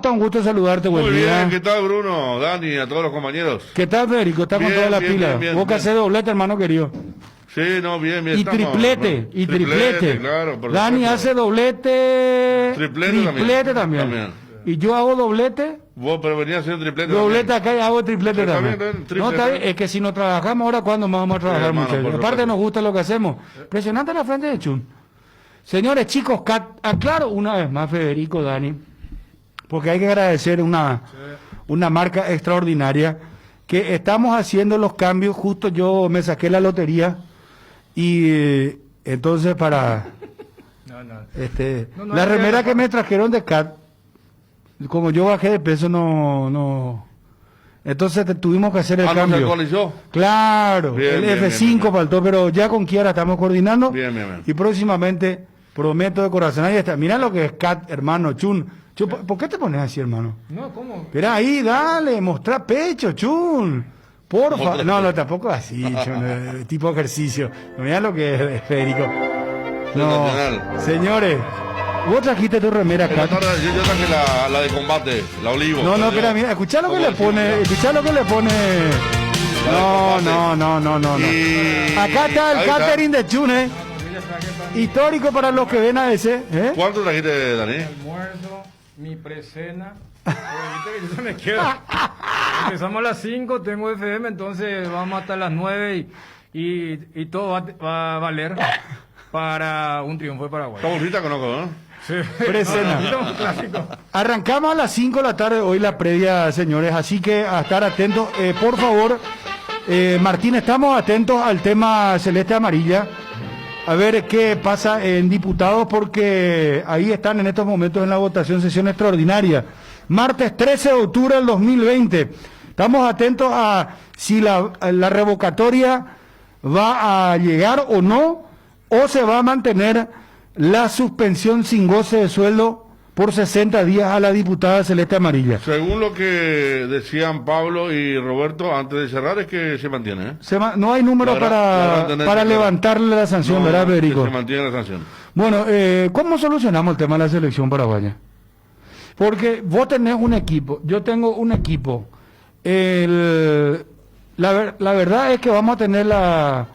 estás? Un gusto saludarte, buen Muy día. bien, ¿qué tal Bruno, Dani, a todos los compañeros? ¿Qué tal, Federico? ¿Estás con Bien, toda la bien, pila? bien, bien, Vos que bien. haces doblete, hermano querido. Sí, no, bien, bien. Y estamos, triplete, ¿no? y triplete. Claro, por Dani supuesto. hace doblete, Triplete también. también. Y yo hago doblete, Vos, pero venías haciendo triplete doblete también. acá y hago triplete Está también. bien, triplete. No, está bien, es que si nos trabajamos ahora, ¿cuándo más vamos a trabajar, hermano, muchachos? por Aparte supuesto. nos gusta lo que hacemos. Impresionante la frente de Chun. Señores, chicos, aclaro una vez más, Federico, Dani, porque hay que agradecer una marca extraordinaria, que estamos haciendo los cambios. Justo yo me saqué la lotería y entonces para la remera que me trajeron de CAT, como yo bajé de peso, no entonces tuvimos que hacer el ¿No se cambio. actualizó? Claro, Bien, el bien, F5 bien, bien. faltó, pero ya con Kiara estamos coordinando. Bien, bien, bien. Y próximamente, prometo de corazón, ahí está. Mirá lo que es CAT, hermano, Chun. ¿Por qué te pones así, hermano? No, ¿cómo? Espera ahí, dale, mostrá pecho, Chun. Porfa. No, tampoco así, Chun, tipo ejercicio. Mirá lo que es, Federico. No, Sensacional. señores, vos trajiste tu remera Esta CAT. tarde yo traje la de combate, la olivo. No, Yo- espera, mira, escuchá lo que como le pone, decía. escuchá lo que le pone. No. Y- Acá está el ahí está. catering de Chun, histórico para los que ven a ese, ¿eh? ¿Cuánto trajiste, Dani? Almuerzo, mi presena. Oye, viste que yo se me queda. Empezamos a las 5, tengo FM, entonces vamos hasta las 9 y todo va a valer para un triunfo de Paraguay. Esta bolsita conozco, ¿no? Sí. Presena. No, clásico. Arrancamos a las 5 de la tarde hoy la previa, señores, así que a estar atentos. Por favor, Martín, estamos atentos al tema celeste amarilla. A ver qué pasa en diputados, porque ahí están en estos momentos en la votación, sesión extraordinaria. Martes 13 de octubre del 2020. Estamos atentos a si la revocatoria va a llegar o no, o se va a mantener la suspensión sin goce de sueldo por 60 días a la diputada Celeste Amarilla. Según lo que decían Pablo y Roberto antes de cerrar, es que se mantiene, ¿eh? No hay número La gran tendencia, para claro. levantarle la sanción, No, ¿verdad, que Federico? se mantiene la sanción. Bueno, ¿cómo solucionamos el tema de la selección paraguaya? Porque vos tenés un equipo, yo tengo un equipo. La verdad es que vamos a tener la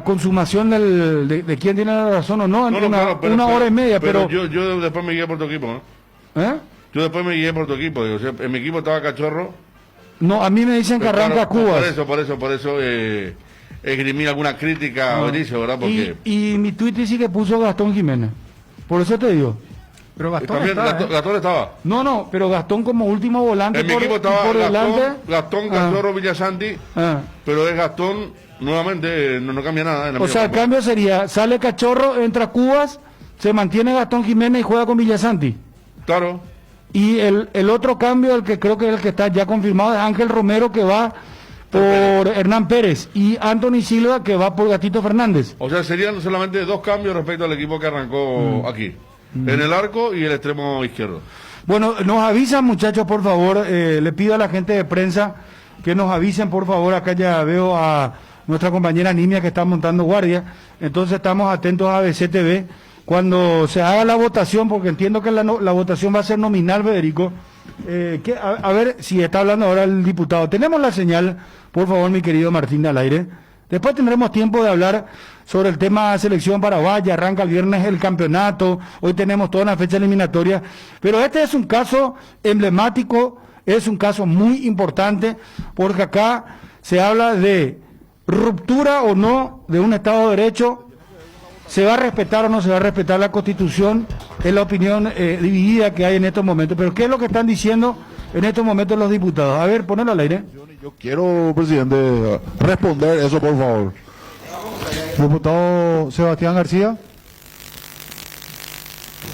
consumación de quién tiene la razón o no en Claro, pero- una hora y media, pero yo después me guié por tu equipo, ¿no? ¿eh? Yo después me guié por tu equipo. Digo, o sea, en mi equipo estaba Cachorro. No, a mí me dicen que pero arranca claro, Cubas. Por eso, esgrimí alguna crítica a Benicio, ¿verdad? Porque Y mi tuit dice que puso Gastón Jiménez. Por eso te digo. Pero Gastón también está, Gastón estaba. No, pero Gastón como último volante En mi equipo y estaba por delante. Gastón, Cachorro, Villasanti, pero es Gastón, nuevamente, no cambia nada. En la O sea, el misma cambio sería, sale Cachorro, entra Cubas, se mantiene Gastón Jiménez y juega con Villasanti. forma. Claro. Y el otro cambio, el que creo que es el que está ya confirmado, es Ángel Romero, que va por Hernán Pérez, y Anthony Silva, que va por Gatito Fernández. O sea, serían solamente dos cambios respecto al equipo que arrancó aquí. En el arco y el extremo izquierdo. Bueno, nos avisan, muchachos, por favor, le pido a la gente de prensa que nos avisen, por favor. Acá ya veo a nuestra compañera Nimia que está montando guardia, entonces estamos atentos a BCTV cuando se haga la votación, porque entiendo que la votación va a ser nominal, Federico. A ver si está hablando ahora el diputado. Tenemos la señal, por favor, mi querido Martín, al aire. Después tendremos tiempo de hablar sobre el tema selección paraguaya. Arranca el viernes el campeonato, hoy tenemos toda una fecha eliminatoria, pero este es un caso emblemático, es un caso muy importante, porque acá se habla de ruptura o no de un Estado de Derecho. ¿Se va a respetar o no se va a respetar la Constitución? Es la opinión dividida que hay en estos momentos. Pero ¿qué es lo que están diciendo en estos momentos los diputados? A ver, ponelo al aire. Yo quiero, presidente, responder eso, por favor. Diputado Sebastián García.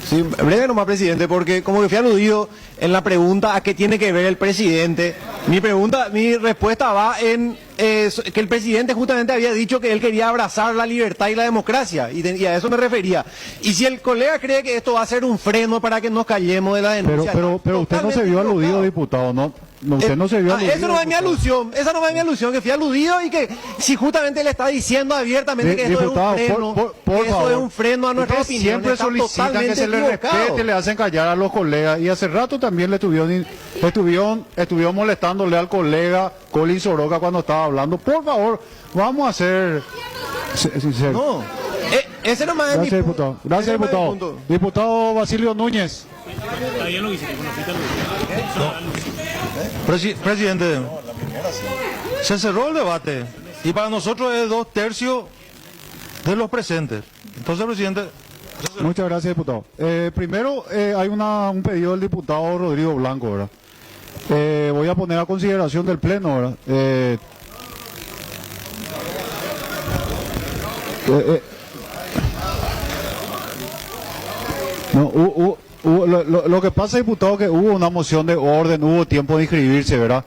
Sí, breve nomás, presidente, porque como que fui aludido en la pregunta a qué tiene que ver el presidente Mi respuesta va en que el presidente justamente había dicho que él quería abrazar la libertad y la democracia, y a eso me refería. Y si el colega cree que esto va a ser un freno para que nos callemos de la denuncia... Pero usted no se vio aludido, diputado, ¿no? Usted no se vio aludido. Esa no es mi alusión, que fui aludido y que si justamente le está diciendo abiertamente que esto diputado, es un freno, por que eso favor. es un freno a nuestra Ustedes opinión. siempre está solicitan que totalmente se les equivocado. respete, le hacen callar a los colegas, y hace rato también le estuvieron molestándole al colega Colin Soroka cuando estaba hablando. Por favor, vamos a ser sinceros. No, ese no más es Gracias, mi diputado. punto. Gracias, Ese no es mi diputado. punto. Diputado Basilio Núñez. Presidente, se cerró el debate y para nosotros es 2/3 de los presentes. Entonces, presidente... Muchas gracias, diputado. Primero, hay un pedido del diputado Rodrigo Blanco, ¿verdad? Voy a poner a consideración del Pleno, ¿verdad? No, lo que pasa, diputado, que hubo una moción de orden, hubo tiempo de inscribirse, ¿verdad?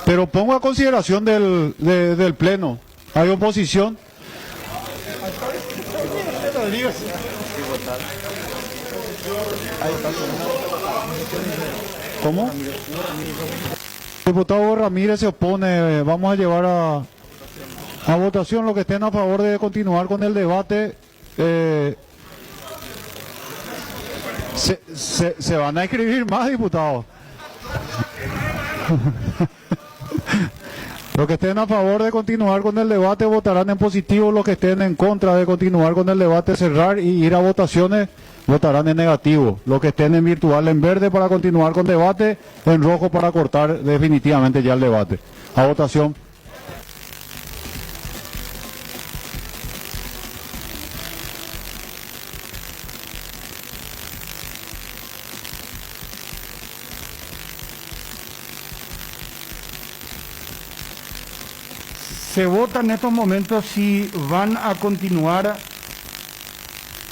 Pero pongo a consideración del Pleno. ¿Hay oposición? ¿Cómo? Diputado Ramírez se opone. Vamos a llevar a votación. Los que estén a favor de continuar con el debate, se van a inscribir más, diputados. Los que estén a favor de continuar con el debate votarán en positivo. Los que estén en contra de continuar con el debate, cerrar y ir a votaciones, votarán en negativo. Los que estén en virtual en verde para continuar con debate, en rojo para cortar definitivamente ya el debate. A votación. Se vota en estos momentos si van a continuar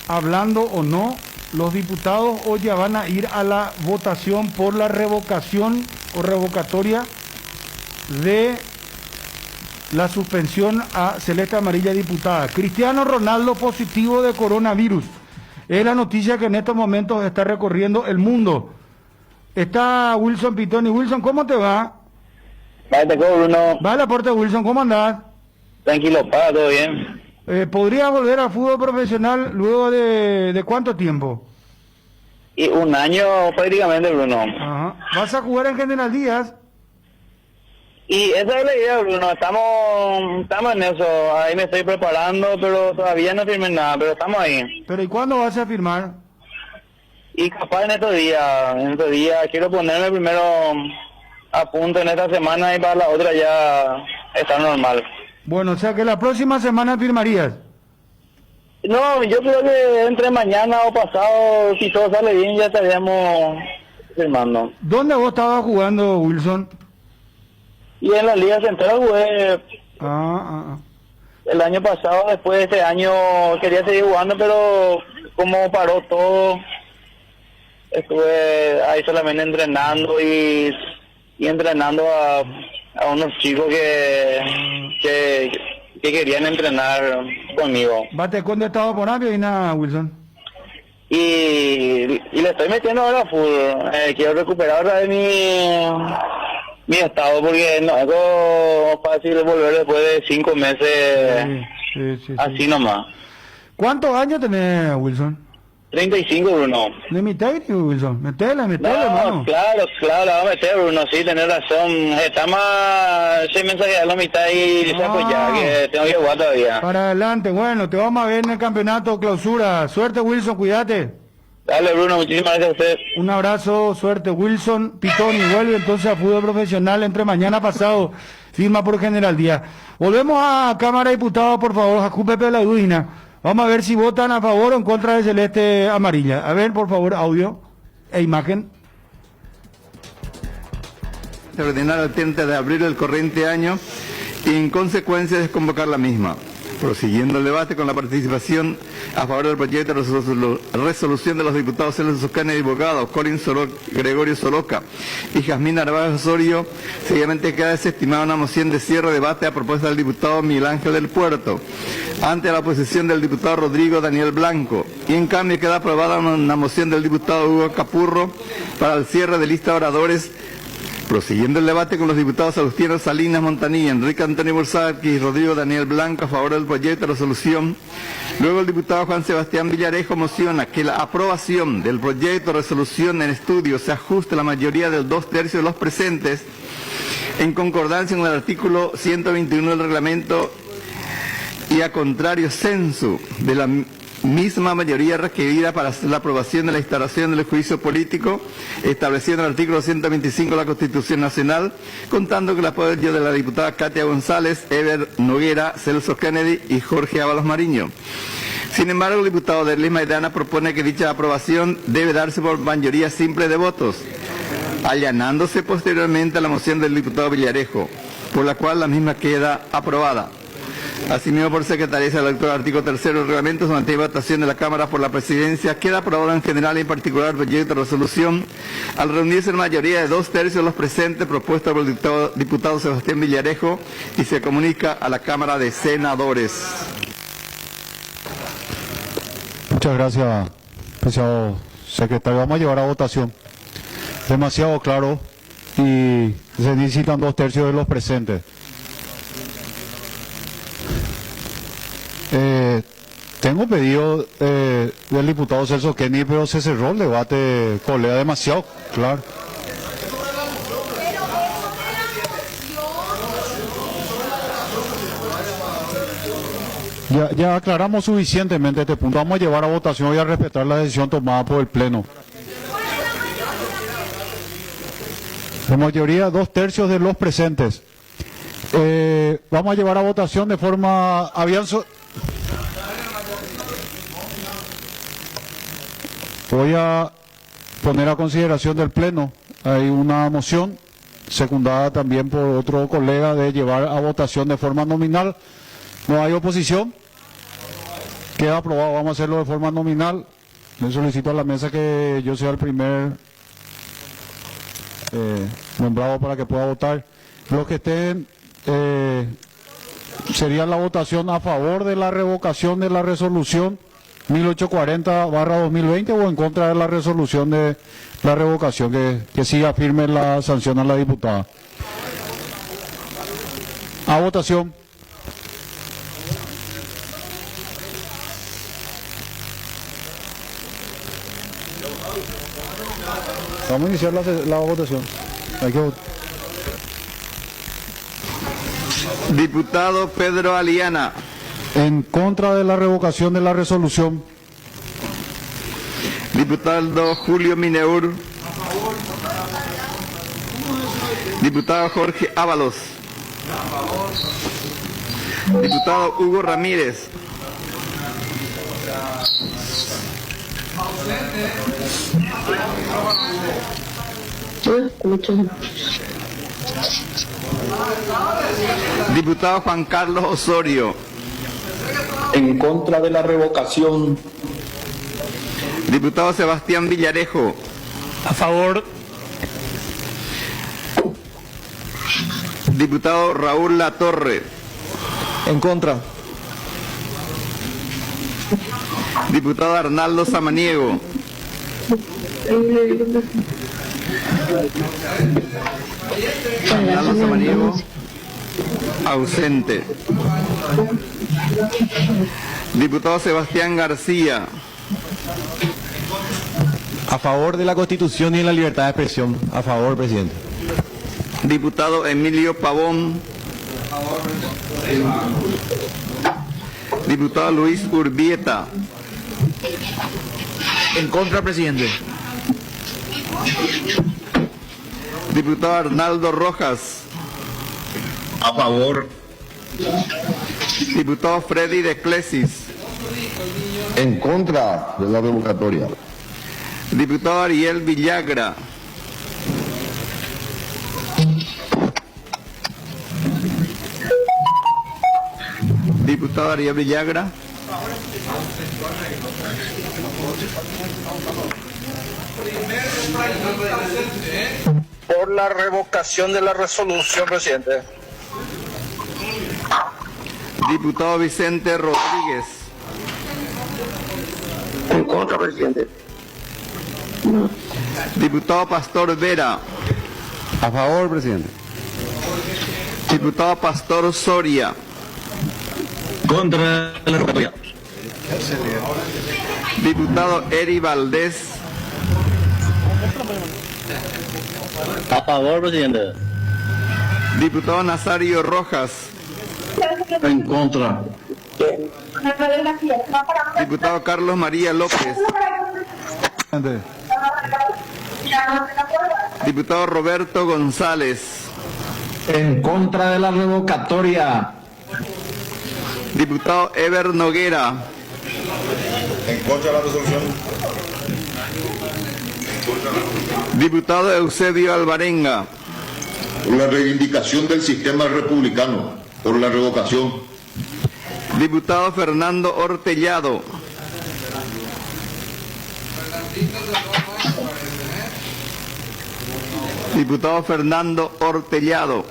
hablando o no los diputados, o ya van a ir a la votación por la revocación o revocatoria de la suspensión a Celeste Amarilla, diputada. Cristiano Ronaldo positivo de coronavirus. Es la noticia que en estos momentos está recorriendo el mundo. Está Wilson Pitoni. Wilson, ¿cómo te va? Vale, Bruno. Vale, aporte Wilson, ¿cómo andás? Tranquilo, para, todo bien. ¿Podrías volver al fútbol profesional luego de cuánto tiempo? Y un año prácticamente, Bruno. Ajá. ¿Vas a jugar en General Díaz? Y esa es la idea, Bruno. Estamos en eso. Ahí me estoy preparando, pero todavía no firmé nada, pero estamos ahí. ¿Pero y cuándo vas a firmar? Y capaz en estos días quiero ponerme primero a punto en esta semana y para la otra ya está normal. Bueno, o sea que la próxima semana firmarías. No, yo creo que entre mañana o pasado, si todo sale bien, ya estaríamos firmando. ¿Dónde vos estabas jugando, Wilson? Y en la Liga Central jugué Ah. el año pasado. Después de este año quería seguir jugando, pero como paró todo, estuve ahí solamente entrenando y entrenando a unos chicos que querían entrenar conmigo. ¿Bate cuándo estaba por Avio y nada, Wilson? Y le estoy metiendo ahora full. Quiero recuperar otra vez mi estado, porque no es algo fácil volver después de 5 meses Sí. así nomás. ¿Cuántos años tenés, Wilson? 35, Bruno. ¿De mi técnico, Wilson? Metele, hermano. No, claro, la vamos a meter, Bruno, sí, tenés razón. Está más 6 mensajes a la mitad y se apoya, que tengo que jugar todavía. Para adelante, bueno, te vamos a ver en el campeonato clausura. Suerte, Wilson, cuídate. Dale, Bruno, muchísimas gracias a usted. Un abrazo, suerte, Wilson Pitoni. Vuelve entonces a fútbol profesional entre mañana pasado. Firma por General Díaz. Volvemos a Cámara de Diputados, por favor, Jacú Pepe La Udina. Vamos a ver si votan a favor o en contra de Celeste Amarilla. A ver, por favor, audio e imagen. Ordenar el 30 de abril del corriente año y en consecuencia desconvocar la misma. Prosiguiendo el debate con la participación a favor del proyecto de resolución de los diputados Celso Kennedy Bogado, Gregorio Soloca y Jazmín Narváez Osorio, seguidamente queda desestimada una moción de cierre de debate a propuesta del diputado Miguel Ángel del Puerto, ante la oposición del diputado Rodrigo Daniel Blanco, y en cambio queda aprobada una moción del diputado Hugo Capurro para el cierre de lista de oradores. Prosiguiendo el debate con los diputados Agustino Salinas Montanilla, Enrique Antonio Bursaki y Rodrigo Daniel Blanco a favor del proyecto de resolución, luego el diputado Juan Sebastián Villarejo mociona que la aprobación del proyecto de resolución en estudio se ajuste a la mayoría del 2/3 de los presentes, en concordancia con el artículo 121 del reglamento y a contrario censo de la misma mayoría requerida para la aprobación de la instalación del juicio político establecido en el artículo 125 de la Constitución Nacional, contando con el apoyo de la diputada Katia González, Eber Noguera, Celso Kennedy y Jorge Ábalos Mariño. Sin embargo, el diputado Derlis Maidana propone que dicha aprobación debe darse por mayoría simple de votos, allanándose posteriormente a la moción del diputado Villarejo, por la cual la misma queda aprobada. Asimismo, por secretaría del artículo 3 del reglamento, se mantiene votación de la Cámara por la Presidencia. Queda aprobado en general y en particular el proyecto de resolución al reunirse en mayoría de 2/3 de los presentes, propuesta por el diputado Sebastián Villarejo, y se comunica a la Cámara de Senadores. Muchas gracias, apreciado secretario. Vamos a llevar a votación. Demasiado claro y se necesitan 2/3 de los presentes. Tengo pedido del diputado Celso Kennedy, pero se cerró el debate, colega, demasiado claro. Ya aclaramos suficientemente este punto. Vamos a llevar a votación. Voy a respetar la decisión tomada por el Pleno. La mayoría, 2/3 de los presentes. Vamos a llevar a votación de forma... Voy a poner a consideración del Pleno. Hay una moción secundada también por otro colega de llevar a votación de forma nominal. No hay oposición. Queda aprobado. Vamos a hacerlo de forma nominal. Le solicito a la mesa que yo sea el primer nombrado para que pueda votar. Los que estén sería la votación a favor de la revocación de la resolución 1840/2020 o en contra de la resolución de la revocación, que siga firme la sanción a la diputada. A votación. Vamos a iniciar la votación. Hay que votar. Diputado Pedro Aliana. En contra de la revocación de la resolución. Diputado Julio Mineur. Diputado Jorge Ábalos. Diputado Hugo Ramírez. Diputado Juan Carlos Osorio. En contra de la revocación. Diputado Sebastián Villarejo. A favor. Diputado Raúl Latorre. En contra. Diputado Arnaldo Samaniego. Arnaldo Samaniego. Ausente. Diputado Sebastián García. A favor de la Constitución y de la libertad de expresión. A favor, presidente. Diputado Emilio Pavón. Diputado Luis Urbieta. En contra, presidente. Diputado Arnaldo Rojas. A favor. Diputado Freddy de Clesis. En contra de la revocatoria. Diputado Ariel Villagra. Diputado Ariel Villagra. Por la revocación de la resolución, presidente. Diputado Vicente Rodríguez. En contra, presidente. Diputado Pastor Vera. A favor, presidente. Diputado Pastor Soria. Contra la revocatoria. Diputado Eri Valdés. A favor, presidente. Diputado Nazario Rojas. En contra. Diputado Carlos María López. Diputado Roberto González. En contra de la revocatoria. Diputado Ever Noguera. En contra de la resolución. Diputado Eusebio Alvarenga. Por la reivindicación del sistema republicano. Por la revocación. Diputado Fernando Ortellado. Diputado Fernando Ortellado.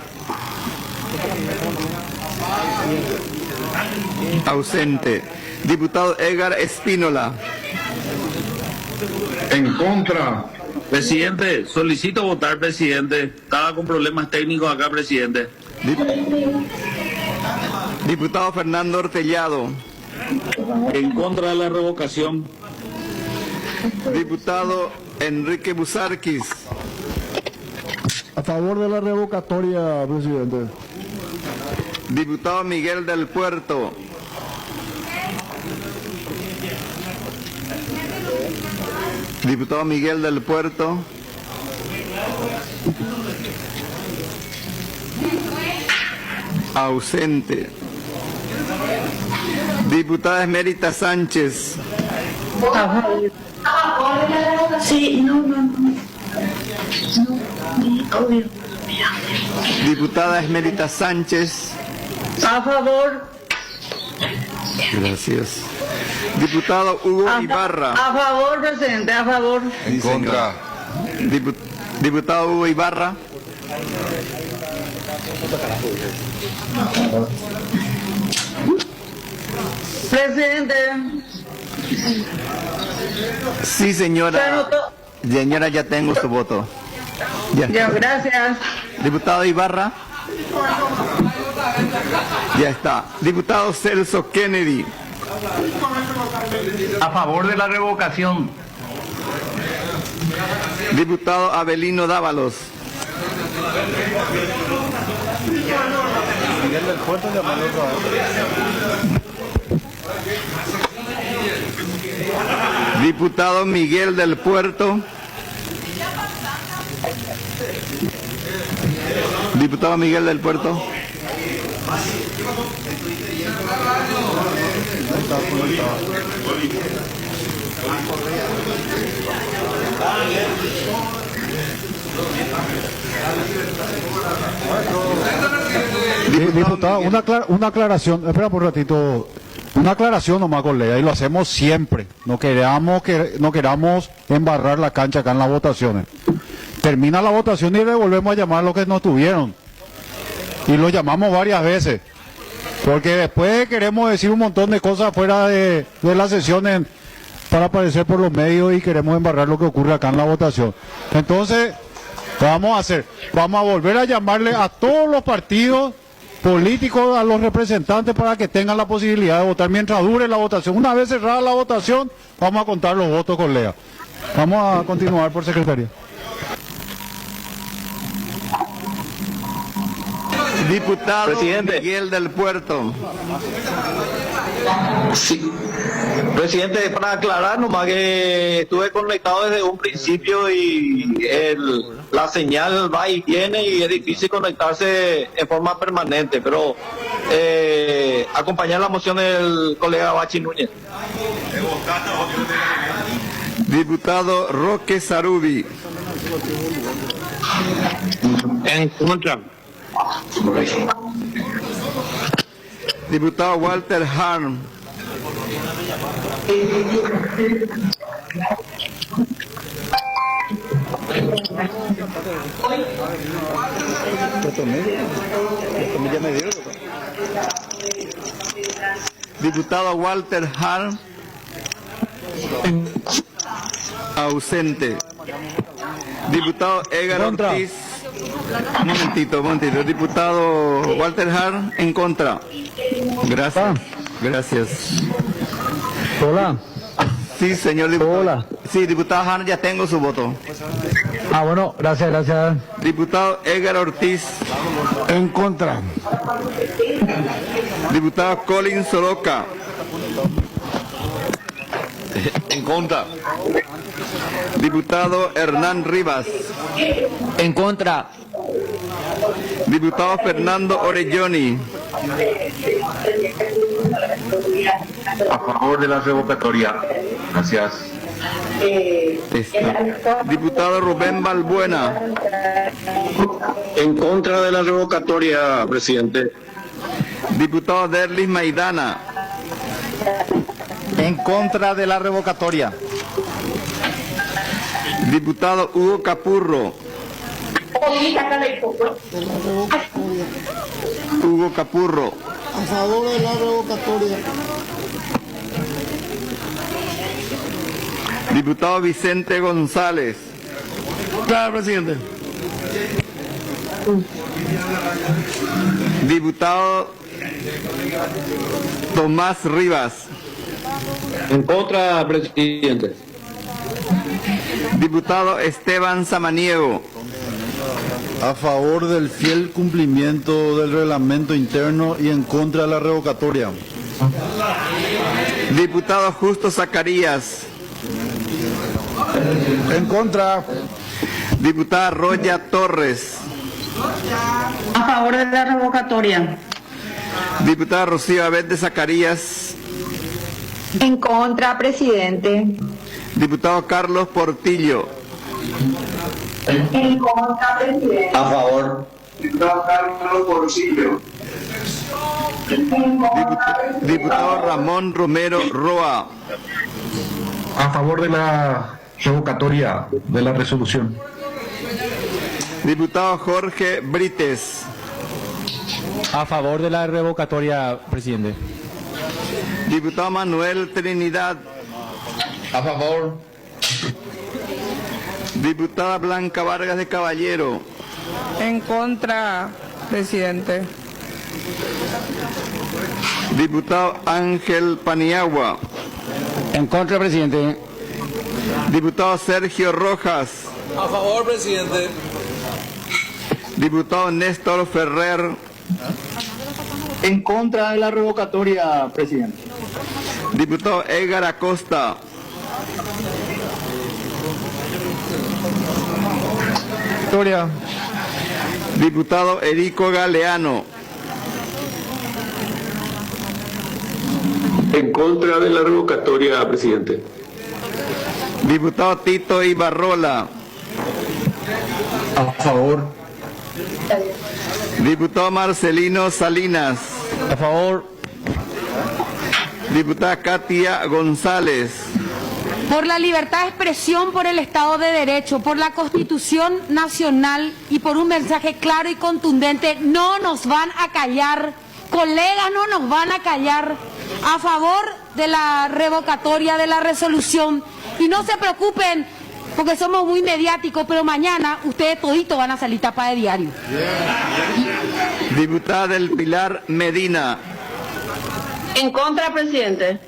Ausente. Diputado Edgar Espínola. En contra. Presidente, solicito votar, presidente. Estaba con problemas técnicos acá, presidente. Diputado Fernando Ortellado. En contra de la revocación. Diputado Enrique Busarquis. A favor de la revocatoria, presidente. Diputado Miguel del Puerto. Diputado Miguel del Puerto. Ausente. Diputada Esmerita Sánchez. Sí, no, obvio. Diputada Esmerita Sánchez. A favor. Gracias. Diputado Hugo Ibarra. A favor, presidente, a favor. En contra. Diputado Hugo Ibarra. Presidente. Sí, señora. Señora, ya tengo su voto. Ya, gracias. Diputado Ibarra. Ya está. Diputado Celso Kennedy. A favor de la revocación. Diputado Abelino Dávalos. Diputado Miguel del Puerto. Diputado Miguel del Puerto. Diputado, una aclaración, espera por un ratito, una aclaración nomás, colega, y lo hacemos siempre. No queramos embarrar la cancha acá en las votaciones. Termina la votación y le volvemos a llamar a los que no tuvieron. Y lo llamamos varias veces. Porque después queremos decir un montón de cosas fuera de las sesiones para aparecer por los medios y queremos embarrar lo que ocurre acá en la votación. Entonces, ¿qué vamos a hacer? Vamos a volver a llamarle a todos los partidos políticos, a los representantes, para que tengan la posibilidad de votar mientras dure la votación. Una vez cerrada la votación, vamos a contar los votos, colega. Vamos a continuar por secretaría. Diputado Presidente. Miguel del Puerto. Sí. Presidente, para aclarar nomás que estuve conectado desde un principio y la señal va y viene y es difícil conectarse en forma permanente, pero acompañar la moción del colega Bachi Núñez. Diputado Roque Sarubi. En contra. Diputado Walter Harm. Diputado Walter Harm. Ausente. Diputado Edgar Ortiz. Un momentito. Diputado Walter Harm, en contra. Gracias. Gracias. Hola. Sí, señor diputado. Hola. Sí, diputado Harm, ya tengo su voto. Ah, bueno, gracias. Diputado Edgar Ortiz. En contra. Diputado Colin Soroka. En contra. Diputado Hernán Rivas. En contra. Diputado Fernando Orelloni. A favor de la revocatoria. Gracias. Diputado Rubén Balbuena. En contra de la revocatoria, presidente. Diputado Derlis Maidana. En contra de la revocatoria. Diputado Hugo Capurro. Hugo Capurro. A favor de la revocatoria. Diputado Vicente González. Claro, presidente. Diputado Tomás Rivas. En contra, presidente. Diputado Esteban Samaniego. A favor del fiel cumplimiento del reglamento interno y en contra de la revocatoria. Diputado Justo Zacarías. En contra. Diputada Roya Torres. A favor de la revocatoria. Diputada Rocío Abed de Zacarías. En contra, presidente. Diputado Carlos Portillo. En contra, presidente. A favor. Diputado Carlos Portillo. Diputado Ramón Romero Roa. A favor de la revocatoria de la resolución. Diputado Jorge Brites. A favor de la revocatoria, presidente. Diputado Manuel Trinidad. A favor. Diputada Blanca Vargas de Caballero. En contra, presidente. Diputado Ángel Paniagua. En contra, presidente. Diputado Sergio Rojas. A favor, presidente. Diputado Néstor Ferrer. En contra de la revocatoria, presidente. Diputado Edgar Acosta. Victoria. Diputado Erico Galeano. En contra de la revocatoria, presidente. Diputado Tito Ibarrola. A favor. Diputado Marcelino Salinas. A favor. Diputada Katia González. Por la libertad de expresión, por el Estado de Derecho, por la Constitución Nacional y por un mensaje claro y contundente, no nos van a callar, colegas, no nos van a callar, a favor de la revocatoria de la resolución. Y no se preocupen, porque somos muy mediáticos, pero mañana ustedes toditos van a salir tapa de diario. Diputada del Pilar Medina. En contra, presidente.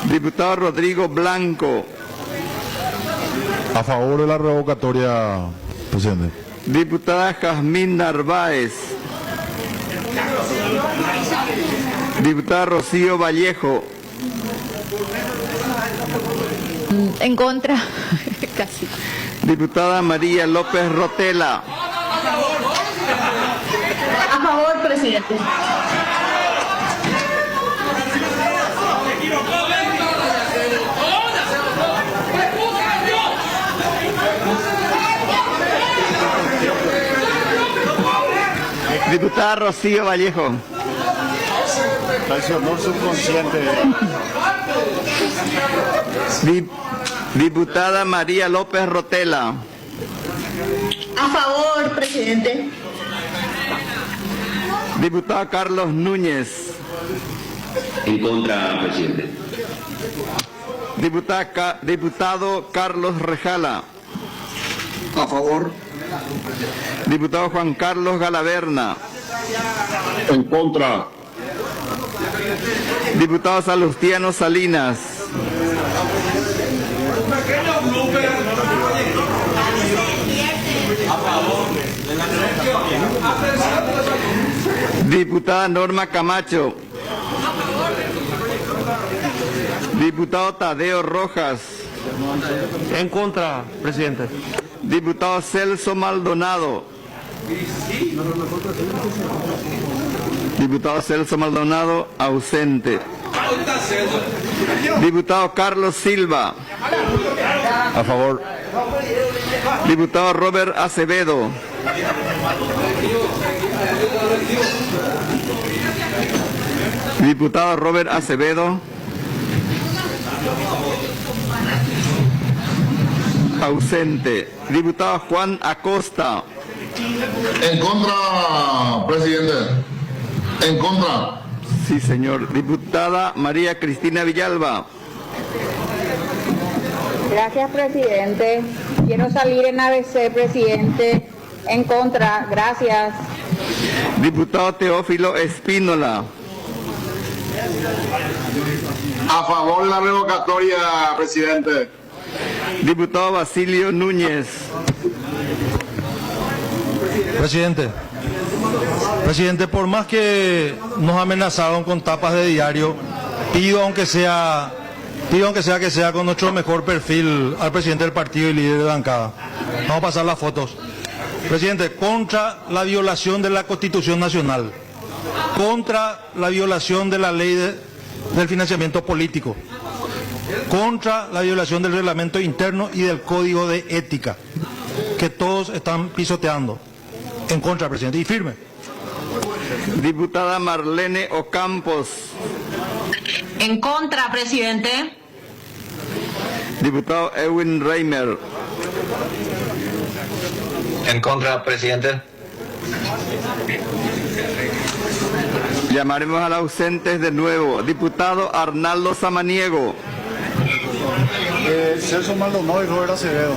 Diputado Rodrigo Blanco. A favor de la revocatoria, presidente. Diputada Jazmín Narváez. Diputada Rocío Vallejo. En contra, casi. Diputada María López Rotela. A favor, presidente. Diputada Rocío Vallejo. Traicionó subconsciente. Diputada María López Rotela. A favor, presidente. Diputado Carlos Núñez. En contra, presidente. Diputado Carlos Rejala. A favor. Diputado Juan Carlos Galaverna. En contra. Diputado Salustiano Salinas. Diputada Norma Camacho. Diputado Tadeo Rojas. En contra, presidente. Diputado Celso Maldonado. Diputado Celso Maldonado, ausente. Diputado Carlos Silva. A favor. Diputado Robert Acevedo. Diputado Robert Acevedo. Ausente. Diputado Juan Acosta. En contra, presidente. En contra. Sí, señor. Diputada María Cristina Villalba. Gracias, presidente. Quiero salir en ABC, presidente. En contra. Gracias. Diputado Teófilo Espínola. A favor de la revocatoria, presidente. Diputado Basilio Núñez. Presidente, por más que nos amenazaron con tapas de diario, pido aunque sea que sea con nuestro mejor perfil al presidente del partido y líder de bancada. Vamos a pasar las fotos. Presidente, contra la violación de la Constitución Nacional, contra la violación de la ley del financiamiento político, contra la violación del reglamento interno y del código de ética, que todos están pisoteando. En contra, presidente, y firme. Diputada Marlene Ocampos. En contra, presidente. Diputado Edwin Reimer. En contra, presidente. Llamaremos a los ausentes de nuevo. Diputado Arnaldo Samaniego. Celso Maldonado y Robert Acevedo.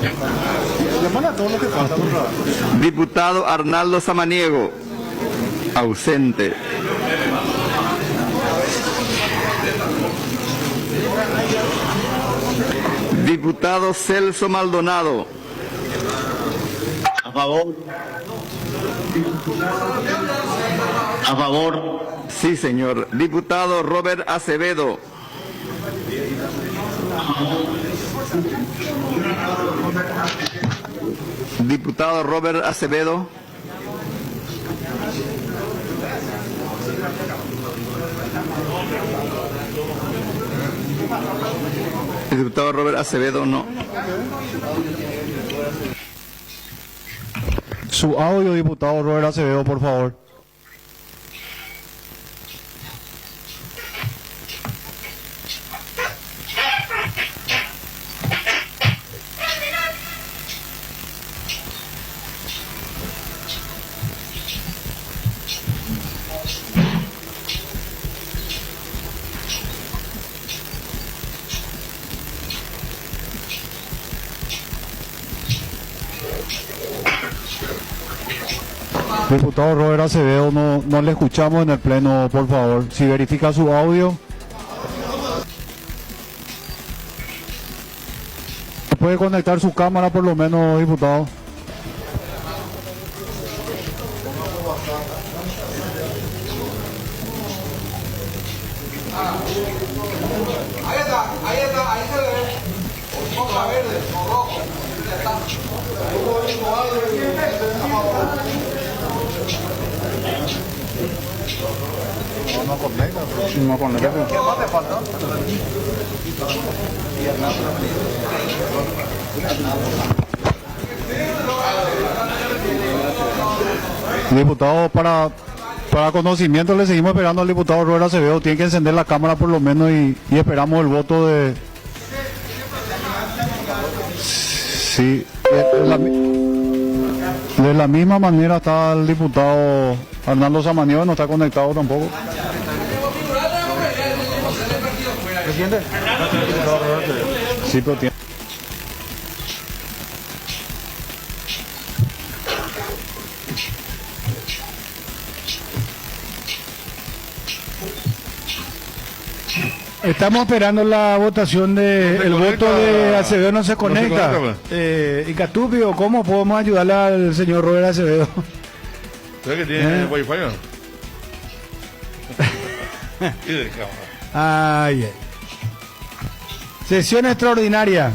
Llaman a todos los que faltan, por favor. Diputado Arnaldo Samaniego. Ausente. Diputado Celso Maldonado. A favor. A favor. Sí, señor. Diputado Robert Acevedo. Diputado Robert Acevedo. El diputado Robert Acevedo no. Su audio, diputado Robert Acevedo, por favor. Diputado Robert Acevedo, no le escuchamos en el pleno, por favor. Si verifica su audio. ¿Puede conectar su cámara por lo menos, diputado? Ahí se le ve. Otra verde, o rojo. Ya está. No conecta. No conecta. ¿Qué más te falta? Diputado, Para conocimiento le seguimos esperando al diputado Robert Acevedo, tiene que encender la cámara por lo menos y esperamos el voto de... Sí, de la misma manera está el diputado Arnaldo Samaniego, no está conectado tampoco. Sí, pero tiene... Estamos esperando la votación de... El voto de Acevedo no se conecta. Y Catupio, ¿cómo podemos ayudarle al señor Robert Acevedo? ¿Sabes que tiene wifi o no? Y de cámara. Ay, ay. Sesión extraordinaria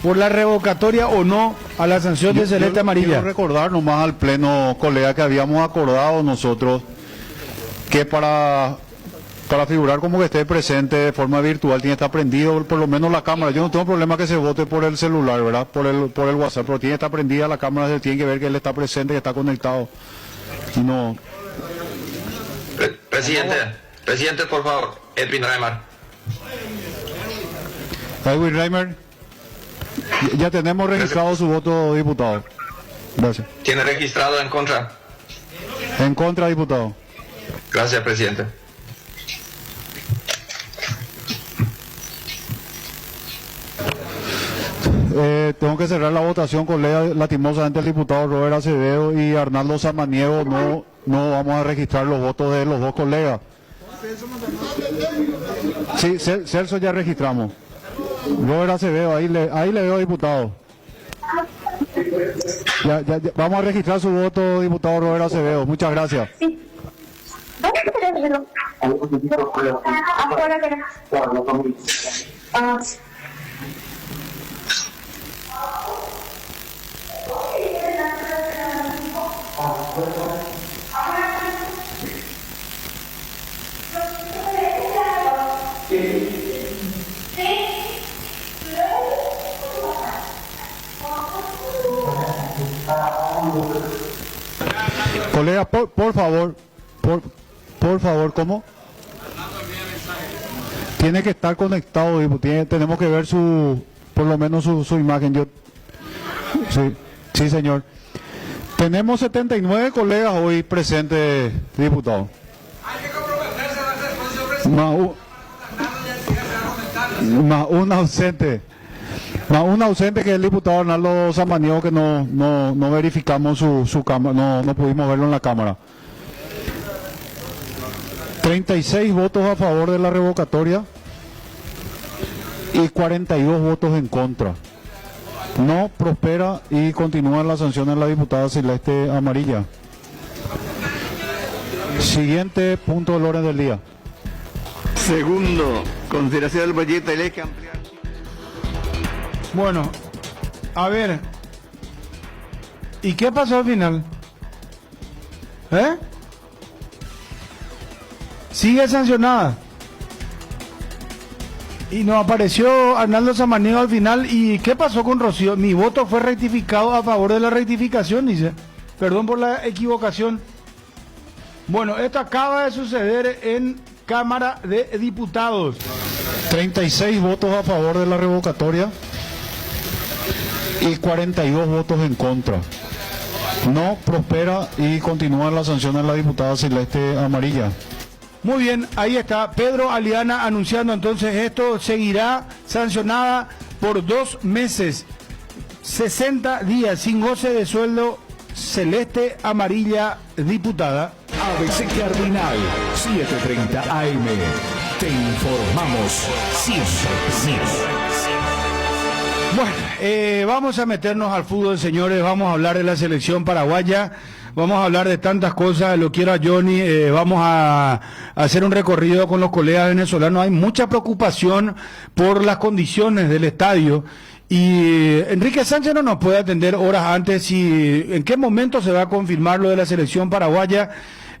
por la revocatoria o no a la sanción de celeste amarilla. Quiero recordar nomás al pleno, colega, que habíamos acordado nosotros que para figurar como que esté presente de forma virtual tiene que estar prendido por lo menos la cámara. Yo no tengo problema que se vote por el celular, ¿verdad? Por el WhatsApp, pero tiene que estar prendida la cámara, se tiene que ver que él está presente, que está conectado. Y no... Presidente, por favor, Edwin Reimer. Edwin Reimer, ya tenemos registrado su voto, diputado. Gracias. ¿Tiene registrado en contra? En contra, diputado. Gracias, presidente. Tengo que cerrar la votación, colega. Lastimosamente el diputado Robert Acevedo y Arnaldo Samaniego no vamos a registrar los votos de los dos colegas. Sí, Celso ya registramos. Robert Acevedo, ahí le veo, diputado. Ya, vamos a registrar su voto, diputado Robert Acevedo. Muchas gracias. Colega, por favor, ¿cómo? Tiene que estar conectado, tenemos que ver por lo menos su imagen. Sí, señor. Tenemos 79 colegas hoy presentes, diputado. Más un ausente. Un ausente que es el diputado Arnaldo Samaniego, que no verificamos su cámara, no pudimos verlo en la cámara. 36 votos a favor de la revocatoria y 42 votos en contra. No prospera y continúa la sanción de la diputada Celeste Amarilla. Siguiente punto del orden del día. Segundo, consideración del proyecto de ley que amplía... Bueno, a ver, ¿y qué pasó al final? Sigue sancionada. Y nos apareció Arnaldo Samaniego al final. ¿Y qué pasó con Rocío? Mi voto fue rectificado a favor de la rectificación, dice. Perdón por la equivocación. Bueno, esto acaba de suceder en Cámara de Diputados. 36 votos a favor de la revocatoria y 42 votos en contra. No prospera y continúa la sanción de la diputada Celeste Amarilla. Muy bien, ahí está Pedro Aliana anunciando entonces esto. Seguirá sancionada por 2 meses, 60 días sin goce de sueldo. Celeste Amarilla, diputada. ABC Cardinal 7:30 AM. Te informamos siempre. Bueno, vamos a meternos al fútbol, señores. Vamos a hablar de la selección paraguaya. Vamos a hablar de tantas cosas. Lo quiero a Johnny. Vamos a hacer un recorrido con los colegas venezolanos. Hay mucha preocupación por las condiciones del estadio. Y Enrique Sánchez no nos puede atender horas antes. ¿En qué momento se va a confirmar lo de la selección paraguaya?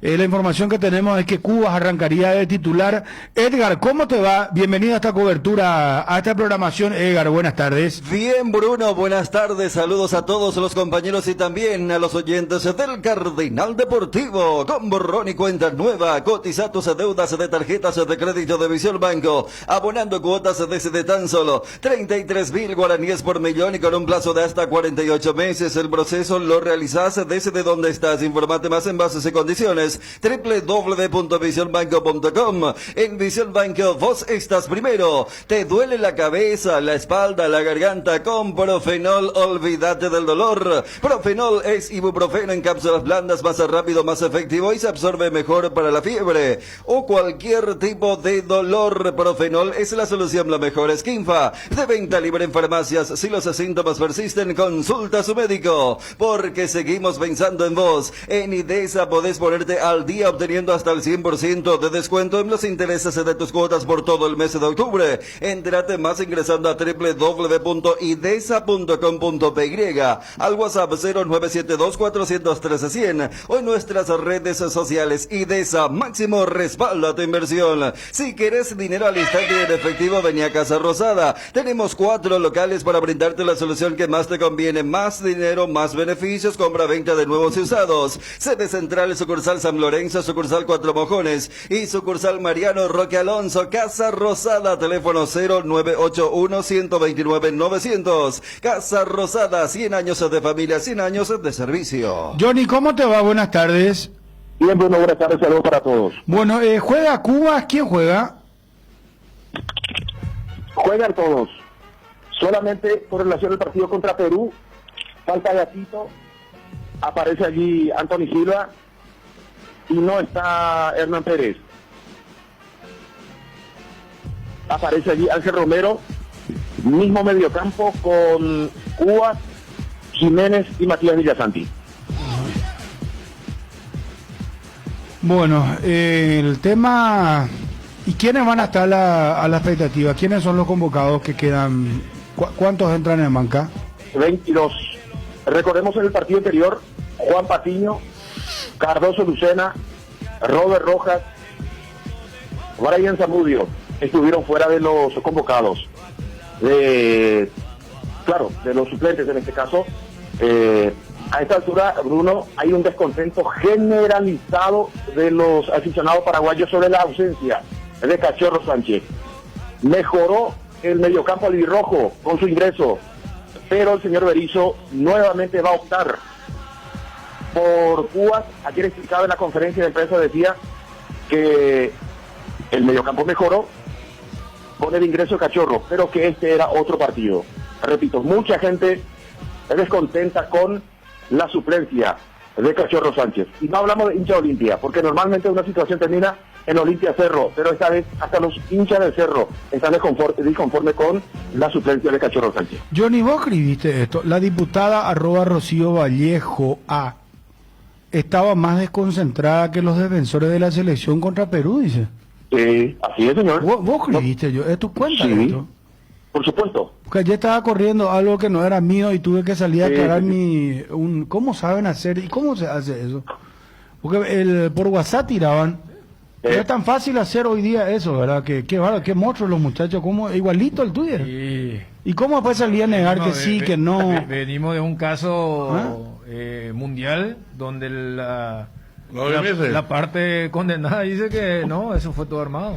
La información que tenemos es que Cubas arrancaría de titular. Edgar, ¿cómo te va? Bienvenido a esta cobertura, a esta programación. Edgar, buenas tardes. Bien, Bruno, buenas tardes. Saludos a todos los compañeros y también a los oyentes del Cardinal Deportivo. Con borrón y cuenta nueva, cotiza tus deudas de tarjetas de crédito de Visión Banco, abonando cuotas desde tan solo 33.000 guaraníes por millón y con un plazo de hasta 48 meses. El proceso lo realizas desde donde estás. Informate más en bases y condiciones www.visionbanco.com. En Visión Banco vos estás primero. ¿Te duele la cabeza, la espalda, la garganta? Con Profenol olvídate del dolor. Profenol es ibuprofeno en cápsulas blandas, más rápido, más efectivo y se absorbe mejor para la fiebre o cualquier tipo de dolor. Profenol es la solución, la mejor. Esquinfa, de venta libre en farmacias. Si los síntomas persisten, consulta a su médico, porque seguimos pensando en vos. En IDESA podés ponerte al día obteniendo hasta el 100% de descuento en los intereses de tus cuotas por todo el mes de octubre. Entérate más ingresando a www.idesa.com.py, al WhatsApp 0972-413-100 o en nuestras redes sociales. IDESA, máximo respaldo a tu inversión. Si querés dinero al instante y en efectivo, vení a Casa Rosada. Tenemos 4 locales para brindarte la solución que más te conviene. Más dinero, más beneficios, compra-venta de nuevos y usados. Sede central, sucursal San Lorenzo, sucursal Cuatro Mojones y sucursal Mariano Roque Alonso. Casa Rosada, teléfono 0981-129-900. Casa Rosada, 100 años de familia, 100 años de servicio. Johnny, ¿cómo te va? Buenas tardes. Bien, Bruno, buenas tardes, saludos para todos. Bueno, ¿juega Cuba? ¿Quién juega? Juegan todos. Solamente por relación al partido contra Perú, falta Gatito, aparece allí Anthony Silva y no está Hernán Pérez. Aparece allí Ángel Romero, mismo mediocampo con Cuba, Jiménez y Matías Villasanti. Bueno, el tema... ¿Y quiénes van a estar a la expectativa? ¿Quiénes son los convocados que quedan? ¿Cuántos entran en banca? 22. Recordemos en el partido anterior, Juan Patiño, Cardoso Lucena, Robert Rojas, Brian Zamudio estuvieron fuera de los convocados. Claro, de los suplentes en este caso. A esta altura, Bruno, hay un descontento generalizado de los aficionados paraguayos sobre la ausencia de Cachorro Sánchez. Mejoró el mediocampo albirrojo con su ingreso, pero el señor Berizzo nuevamente va a optar por Cuba. Ayer explicaba en la conferencia de prensa, decía que el mediocampo mejoró con el ingreso de Cachorro, pero que este era otro partido. Repito, mucha gente es descontenta con la suplencia de Cachorro Sánchez. Y no hablamos de hincha Olimpia, porque normalmente una situación termina en Olimpia Cerro, pero esta vez hasta los hinchas del Cerro están disconforme con la suplencia de Cachorro Sánchez. Johnny, vos escribiste esto. La diputada @Rocío Vallejo A estaba más desconcentrada que los defensores de la selección contra Perú, dice. Así es, señor. ¿Vos escribiste ¿Es tu cuenta esto? Por supuesto. Porque yo estaba corriendo algo que no era mío y tuve que salir a aclarar ¿cómo saben hacer y cómo se hace eso? Porque por WhatsApp tiraban. No es tan fácil hacer hoy día eso, ¿verdad? Qué monstruos los muchachos, como igualito el Twitter. ¿Y cómo después salía a negar que sí, que no? Venimos de un caso mundial donde la parte condenada dice que no, eso fue todo armado.